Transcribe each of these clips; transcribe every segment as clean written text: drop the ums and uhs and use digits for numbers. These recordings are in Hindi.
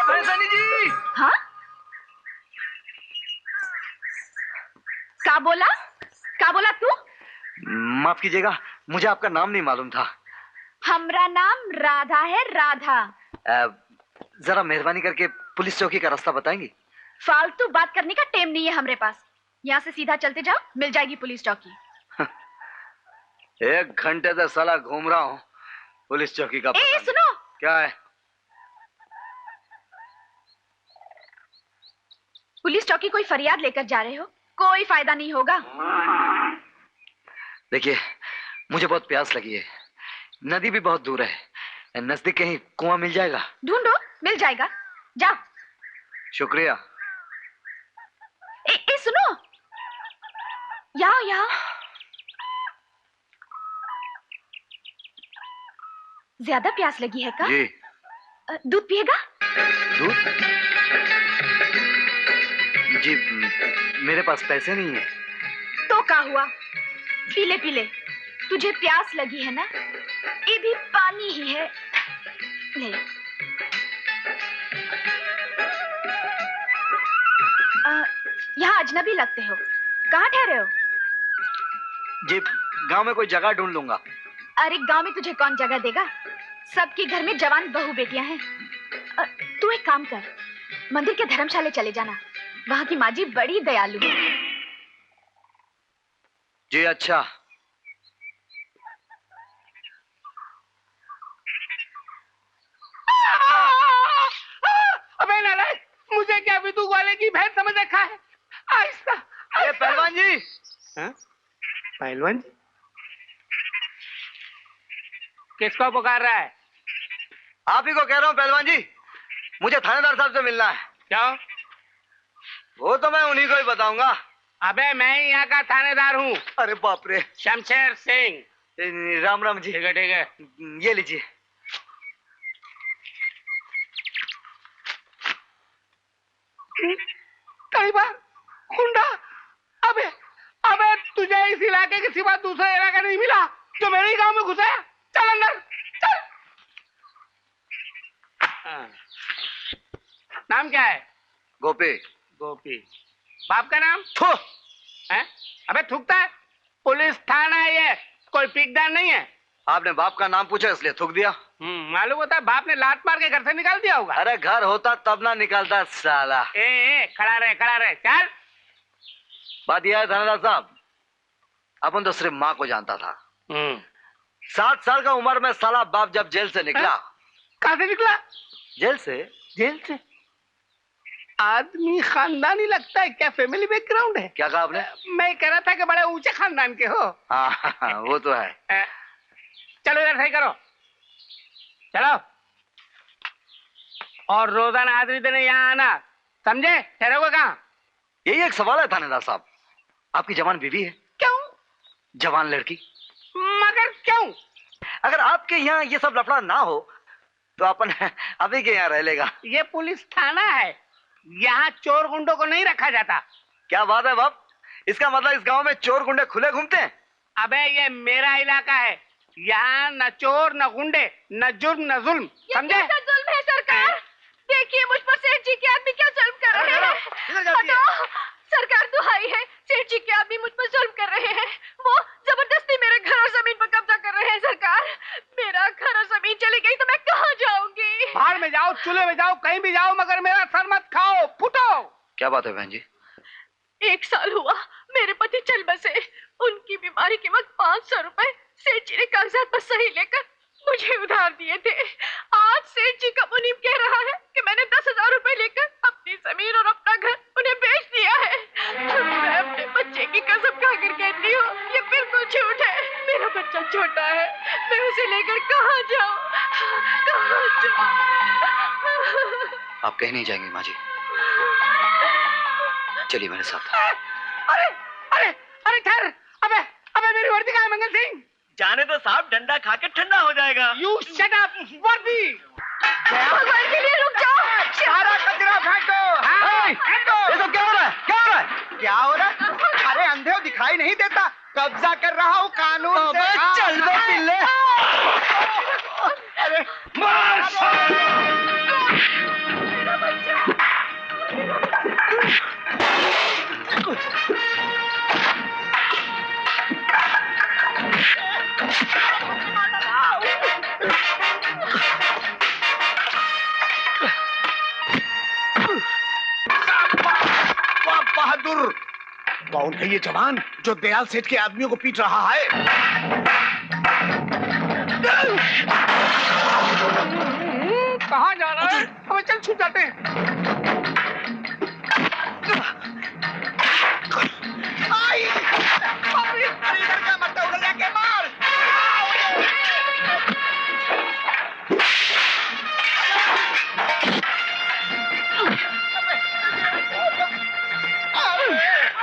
परेशानी जी। हाँ, क्या बोला तू? माफ कीजिएगा, मुझे आपका नाम नहीं मालूम था। हमरा नाम राधा है, राधा। जरा मेहरबानी करके पुलिस चौकी का रास्ता बताएंगी? फालतू बात करने का टाइम नहीं है हमरे पास। यहाँ से सीधा चलते जाओ, मिल जाएगी पुलिस चौकी। 1 घंटे से साला घूम रहा हूँ, पुलिस चौकी का पता नहीं। सुनो, क्या है? पुलिस चौकी कोई फरियाद लेकर जा रहे हो, कोई फायदा नहीं होगा। देखिए, मुझे बहुत प्यास लगी है, नदी भी बहुत दूर है, नजदीक कहीं कुआं मिल जाएगा? ढूंढो, मिल जाएगा, जाओ। शुक्रिया। सुनो, यहाँ ज्यादा प्यास लगी है का? जी। दूध पिएगा? दूध? जी, मेरे पास पैसे नहीं है। तो क्या हुआ, पी ले। तुझे प्यास लगी है ना, ये भी पानी ही है, ले। यहाँ अजनबी लगते हो, कहाँ ठहरे हो? जी, गांव में कोई जगह ढूंढ लूंगा। अरे गांव में तुझे कौन जगह देगा, सबके घर में जवान बहू बेटियां हैं। तू एक काम कर, मंदिर के धर्मशाले चले जाना, वहां की माँ जी बड़ी दयालु है। जी अच्छा। अबे नालायक, मुझे क्या विदु वाले की भैंस समझ रखा है? आहिस्ता। ये पहलवान जी। पहलवान जी किसको पुकार रहा है? आप ही को कह रहा हूँ पहलवान जी, मुझे थानेदार साहब से मिलना है। क्यों? वो तो मैं उन्हीं को ही बताऊंगा। अबे मैं ही यहाँ का थानेदार हूँ। अरे बाप रे। शमशेर सिंह। राम राम जी। ठीक है, ये लीजिए। कई बार गुंडा। अबे तुझे इस इलाके के सिवा दूसरा इलाका नहीं मिला जो मेरे ही गांव में घुसा है? चल अंदर चल। नाम क्या है? गोपी। गोपी। बाप का नाम? थू। है? अबे थूकता है? पुलिस थाना है ये, कोई पीकदार नहीं है। आपने बाप का नाम पूछा इसलिए थूक दिया। मालूम होता है बाप ने लात मार के घर से निकाल दिया होगा। अरे घर होता तब ना निकालता साला। खड़ा रहे चल। बात यह है थानेदार साहब, अपन तो सिर्फ माँ को जानता था। 7 साल का उम्र में साला बाप जब जेल से निकला। कहाँ से निकला? जेल से। आदमी खानदानी लगता है क्या? फैमिली बैकग्राउंड है? क्या कहा आपने? मैं कह रहा था कि बड़े ऊंचे खानदान के हो। हाँ, वो तो है। चलो इधर सही करो, चलो। और रोजाना हाजिरी देने यहाँ आना, समझे? ठहरोगे कहाँ? यही एक सवाल है थानेदार साहब, आपकी जवान बीवी है? क्यों? जवान लड़की? मगर क्यों? अगर आपके यहाँ ये सब लफड़ा ना हो तो अपन अभी के यहाँ रह लेगा। ये पुलिस थाना है, यहाँ चोर गुंडों को नहीं रखा जाता। क्या बात है बाप, इसका मतलब इस गांव में चोर गुंडे खुले घूमते हैं? अबे ये मेरा इलाका है, यहाँ न चोर न गुंडे न जुर्म न जुल्म, समझे? ये जुल्म है सरकार। देखिए मुझ पर सेठ जी के आदमी क्या जुल्म कर रहे हैं। सरकार दुहाई है, सेठ जी के आदमी मुझ पर जुल्म कर रहे हैं। वो जबरदस्ती मेरे घर और जमीन पर कब्जा कर रहे हैं। सरकार, मेरा घर और जमीन चली गई तो मैं कहाँ जाऊंगी? बाहर में जाओ, चूल्हे में जाओ, कहीं भी जाओ, मगर मेरा सर मत खाओ, फुटो। क्या बात है बहन जी? 1 साल हुआ मेरे पति चल बसे। उनकी बीमारी के वक्त 500 रुपए सेठ जी ने कागजात पर सही लेकर मुझे उधार दिए थे। आज सेठ जी का मुनीम कह रहा है कि मैंने 10,000 रुपए लेकर अपनी जमीन और अपना घर उन्हें बेच दिया है। मैं अपने बच्चे की कसम खाकर कहती हूँ, ये बिल्कुल झूठ है। मेरा बच्चा छोटा है, मैं उसे लेकर कहाँ जाऊँ? आप कहीं नहीं जाएंगे माँ जी, चलिए मेरे साथ। अरे ठहर। अबे मेरी वर्दी कहाँ है मंगल सिंह? जाने तो साहब, डंडा खा के ठंडा हो जाएगा। You shut up, वर्दी। भगवान के लिए रुक जाओ। सारा कचरा फेंको। ये सब क्या हो रहा है? क्या हो रहा है? अरे अंधे हो, दिखाई नहीं देता? कब्जा कर रहा हूँ कानून से। चल दो पिल्ले। अरे बहादुर। कौन है ये जवान जो दयाल सेठ के आदमियों को पीट रहा है? कहाँ जा रहा है? हमें चल छूट जाते हैं। आई! अरे इधर का मत उड़ जाके मार।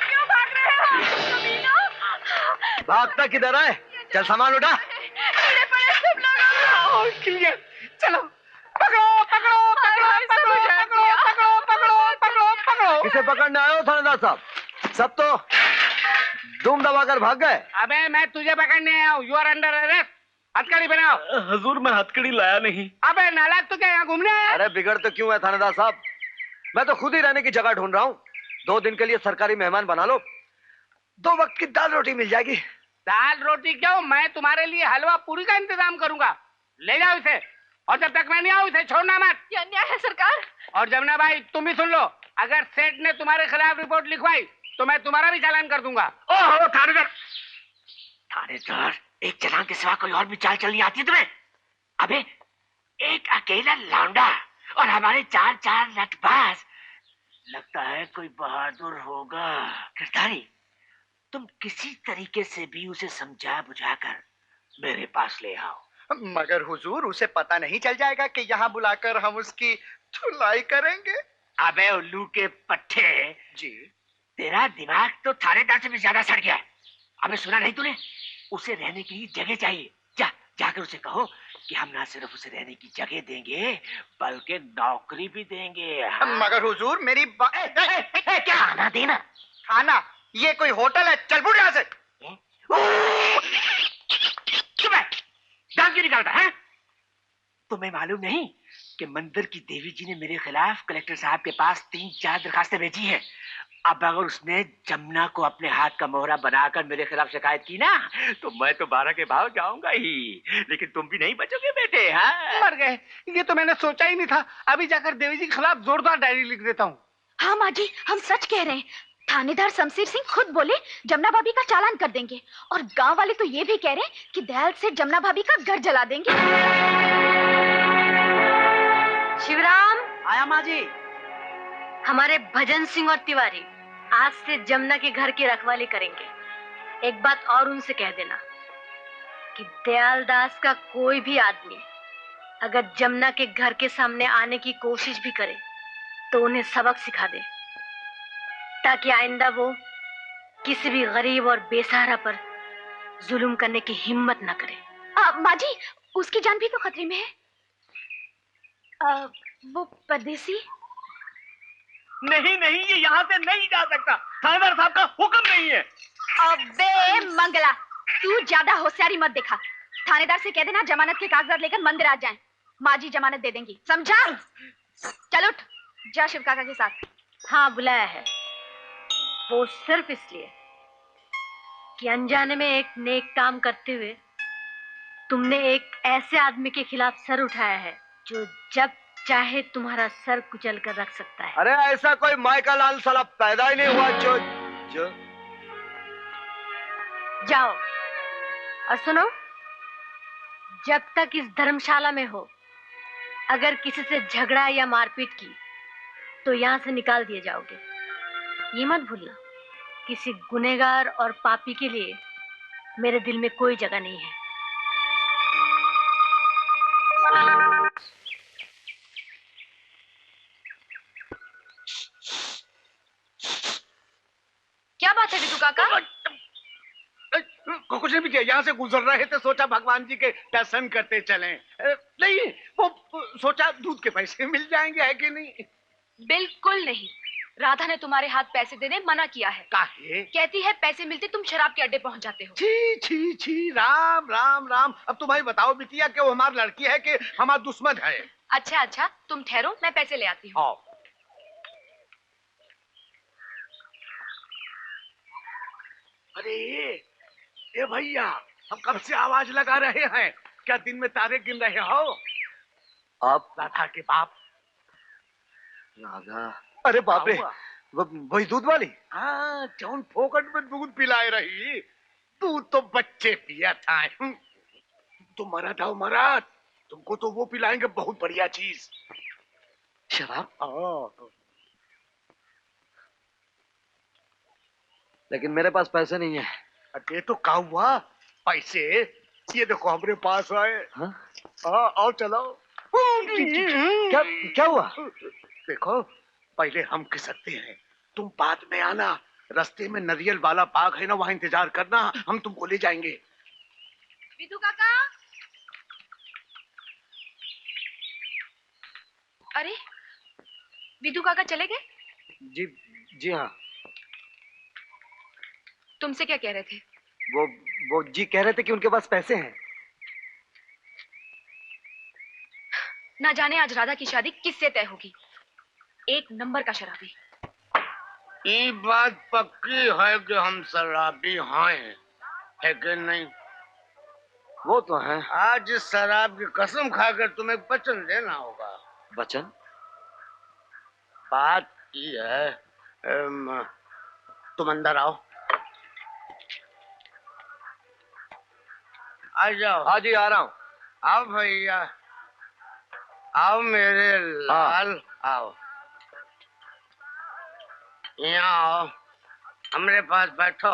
क्यों भाग रहे हो कमीनों? भागता किधर है? चल सामान उठा। कीड़े पड़े तुम लोगों को। क्लियर, चलो पकड़ो पकड़ो पकड़ो पकड़ो पकड़ो पकड़ो पकड़ो पकड़ो पकड़ो। किसे पकड़ने आए हो थानेदार साहब? सब तो दुम दबाकर भाग गए। अबे मैं तुझे पकड़ने आया हूँ। You are under arrest. हथकड़ी बनाओ। हजूर मैं हथकड़ी लाया नहीं। अबे नालायक, तो क्या यहाँ घूमने आया? अरे बिगड़ तो क्यों है थानेदार साहब? मैं तो खुद ही रहने की जगह ढूंढ रहा हूँ। 2 दिन के लिए सरकारी मेहमान बना लो, 2 वक्त की दाल रोटी मिल जाएगी। दाल रोटी क्यों, मैं तुम्हारे लिए हलवा पूरी का इंतजाम करूंगा। ले जाओ इसे, और जब तक मैं नहीं आऊँ इसे छोड़ना मत। ये अन्याय है सरकार। और जमुना भाई तुम भी सुन लो, अगर सेठ ने तुम्हारे खिलाफ रिपोर्ट लिखवाई तो मैं तुम्हारा भी चालान कर दूंगा। ओहो थानेदार। थानेदार, एक चालान के सिवा कोई और भी चाल चलनी आती है तुम्हें? अबे एक अकेला लौंडा और हमारे 4 लटबाज, लगता है कोई बहादुर होगा। गिरधारी, तुम किसी तरीके से भी उसे समझा बुझाकर मेरे पास ले आओ। मगर हुजूर, उसे पता नहीं चल जाएगा कि यहाँ बुलाकर हम उसकी धुलाई करेंगे? अबे उल्लू के पट्टे जी, तेरा दिमाग तो थानेदार से भी ज्यादा सड़ गया है। अबे सुना नहीं तूने? उसे रहने के लिए जगह चाहिए। जाकर उसे कहो कि हम ना सिर्फ उसे रहने की जगह देंगे बल्कि नौकरी भी देंगे। हाँ। मगर हुजूर मेरी क्या खाना देना? खाना? ये कोई होटल है? चल बुढ़ यहाँ से। चुप है, दांत क्यों निकालता है? तुम्हें मालूम नहीं कि मंदिर की देवी जी ने मेरे खिलाफ कलेक्टर साहब के पास 3-4 दरखास्तें भेजी है। अब अगर उसने जमुना को अपने हाथ का मोहरा बनाकर मेरे खिलाफ शिकायत की ना, तो मैं तो 12 के भाव जाऊंगा ही। लेकिन तुम भी नहीं बचोगे बेटे। हाँ, मर गए, ये तो मैंने सोचा ही नहीं था। अभी जाकर देवी जी के खिलाफ जोरदार डायरी लिख देता हूँ। हाँ माँ जी, हम सच कह रहे हैं। थानेदार शमशेर सिंह खुद बोले जमुना भाभी का चालान कर देंगे, और गांव वाले तो ये भी कह रहे हैं कि दयाल से जमुना भाभी का घर जला देंगे। शिवराम, आया माँ जी। हमारे भजन सिंह और तिवारी आज से जमुना के घर की रखवाली करेंगे। एक बात और उनसे कह देना कि दयाल दास का कोई भी आदमी अगर जमुना के घर के सामने आने की कोशिश भी करे तो उन्हें सबक सिखा दे, ताकि आइंदा वो किसी भी गरीब और बेसहारा पर जुल्म करने की हिम्मत न करे। माँ जी, उसकी जान भी तो खतरे में है। वो परदेसी। नहीं नहीं, ये यहाँ से नहीं जा सकता। थानेदार साहब का हुक्म नहीं है। अबे मंगला, तू ज्यादा होशियारी मत दिखा। थानेदार से कह देना जमानत के कागजात लेकर मंदिर आ जाएं। माँ जी जमानत दे देंगी, समझा? चल उठ, जा शिव काका के साथ। हाँ, बुलाया है वो सिर्फ इसलिए कि अनजाने में एक नेक काम करते हुए तुमने एक ऐसे आदमी के खिलाफ सर उठाया है जो जब चाहे तुम्हारा सर कुचल कर रख सकता है। अरे ऐसा कोई माई का लाल साला पैदा ही नहीं हुआ जो जाओ और सुनो, जब तक इस धर्मशाला में हो अगर किसी से झगड़ा या मारपीट की तो यहाँ से निकाल दिए जाओगे। ये मत भूलना, किसी गुनहगार और पापी के लिए मेरे दिल में कोई जगह नहीं है। क्या बात है विदु काका? कुछ नहीं किया, यहाँ से गुजर रहे थे, सोचा भगवान जी के दर्शन करते चलें। नहीं, वो सोचा दूध के पैसे मिल जाएंगे, है कि नहीं? बिल्कुल नहीं, राधा ने तुम्हारे हाथ पैसे देने मना किया है। काहे? कहती है पैसे मिलते तुम शराब के अड्डे पहुंच जाते हो। छी छी छी, राम राम राम। अब तुम भाई बताओ बिटिया कि वो हमारी लड़की है कि हमारा दुश्मन है? अच्छा, तुम ठहरो, मैं पैसे ले आती हूँ। आओ। अरे ये भैया, हम कब से आवाज लगा रहे हैं, क्या दिन में तारे गिन रहे हो? आप राधा के बाप। राधा? अरे बाप रे, वही दूध वाली? हाँ, जौन फोकट में दूध पिलाए रही। दूध तो बच्चे पिया था। तो मरद आओ मरद, तुमको तो वो पिलाएंगे बहुत बढ़िया चीज। शराब? लेकिन मेरे पास पैसे नहीं है। अरे तो क्या हुआ? पैसे ये देखो हमारे पास आए। हाँ? आओ चलो। क्या क्या हुआ? देखो, पहले हम खिसकते हैं, तुम बाद में आना। रास्ते में नारियल वाला बाग है ना, वहाँ इंतजार करना, हम तुमको ले जाएंगे। विधु काका, अरे विधु काका चले गए? जी जी हाँ। तुमसे क्या कह रहे थे? वो जी कह रहे थे कि उनके पास पैसे हैं। ना जाने आज राधा की शादी किससे तय होगी। एक नंबर का शराबी। ये बात पक्की है कि हम शराबी हैं, है कि नहीं? वो तो है। आज इस शराब की कसम खाकर तुम्हें वचन देना होगा। वचन? बात ये है, तुम अंदर आओ। आ जाओ। हाँ जी आ रहा हूँ। आओ भैया, आओ मेरे लाल, आओ यहाँ आओ, हमारे पास बैठो।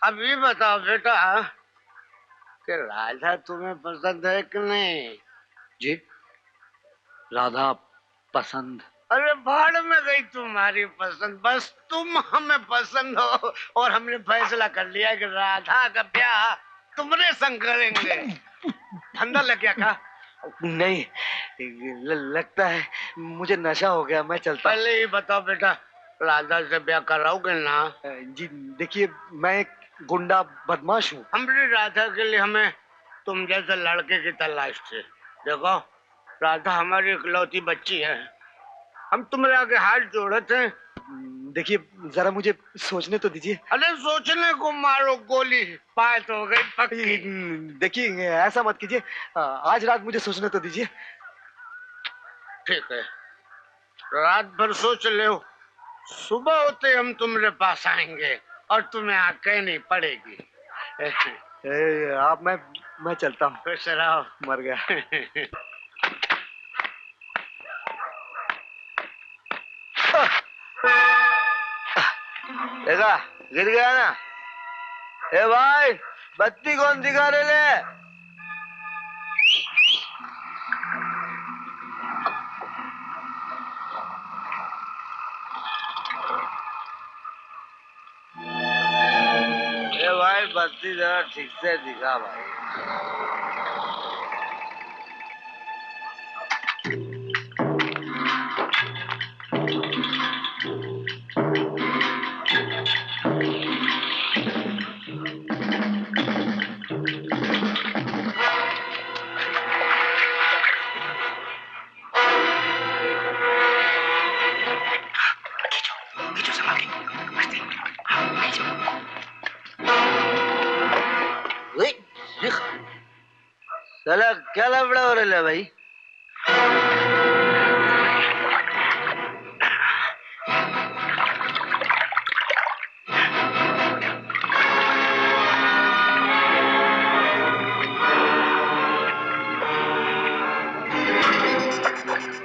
अब ये बताओ बेटा कि राधा तुम्हें पसंद है कि नहीं? जी राधा पसंद? अरे भाड़ में गई तुम्हारी पसंद, बस तुम हमें पसंद हो और हमने फैसला कर लिया कि राधा का ब्याह तुम्हारे संग करेंगे। धंधा लग गया का? नहीं, लगता है मुझे नशा हो गया, मैं चलता। पहले ही बताओ बेटा, राधा से ब्याह कराओगे ना? जी देखिए, मैं एक गुंडा बदमाश हूँ। हमारी राधा के लिए हमें तुम जैसे लड़के की तलाश थी। देखो, राधा हमारी इकलौती बच्ची है, हम तुम्हारे आगे हाथ जोड़े थे। देखिए जरा मुझे सोचने तो दीजिए। अरे सोचने को मारो गोली, बात हो गई पक्की। देखिए ऐसा मत कीजिए, आज रात मुझे सोचने तो दीजिए। ठीक है, रात भर सोच ले, सुबह होते हम तुम्हारे पास आएंगे और तुम्हें आके नहीं पड़ेगी। आप मैं चलता हूँ। खुश रहो। मर गया। देखा, गिर गया ना? ए भाई, बत्ती कौन दिखा रहे ले? ए भाई, बत्ती जरा ठीक से दिखा भाई। साला क्या लफड़ा हो रहा है भाई?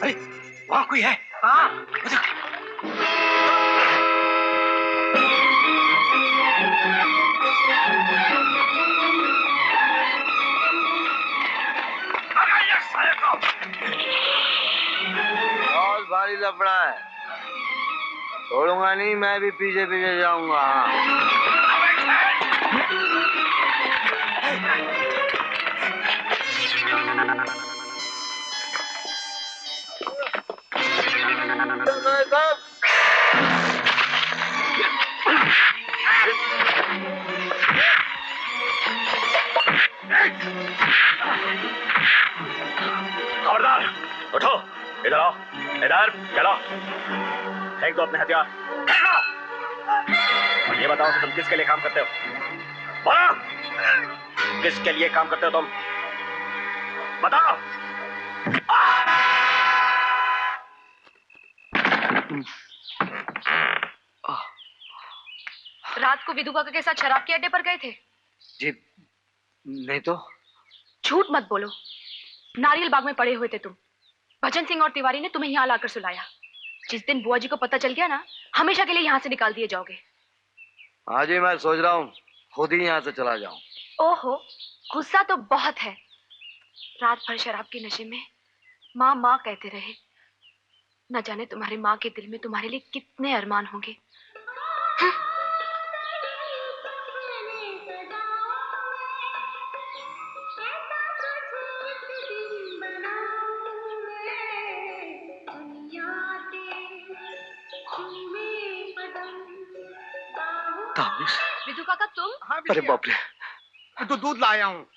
अरे वहाँ कोई है? हाँ बहुत भारी लफड़ा है, छोड़ूंगा नहीं, मैं भी पीछे पीछे जाऊंगा। खबरदार, उठो, इधर आओ, इधर चलो, फेंक दो अपने हथियार, फेंक दो। और ये बताओ कि तुम किसके लिए काम करते हो? बोलो, किसके लिए काम करते हो तुम? बताओ। रात को विधु काका के साथ शराब के अड्डे पर गए थे? जी नहीं तो। झूठ मत बोलो। नारियल बाग में पड़े हुए थे तुम। भजन सिंह और तिवारी ने तुम्हें यहाँ लाकर सुलाया। जिस दिन बुआ जी को पता चल गया ना, हमेशा के लिए यहाँ से निकाल दिए जाओगे। हाँ जी, मैं सोच रहा हूँ खुद ही यहाँ से चला जाऊं। ओहो, गुस्सा तो बहुत है। रात भर शराब के नशे में माँ माँ कहते रहे। न जाने तुम्हारी माँ के दिल में तुम्हारे लिए कितने अरमान होंगे। विधु काका तुम? हाँ अरे बाप रे, तो दूध लाया हूँ।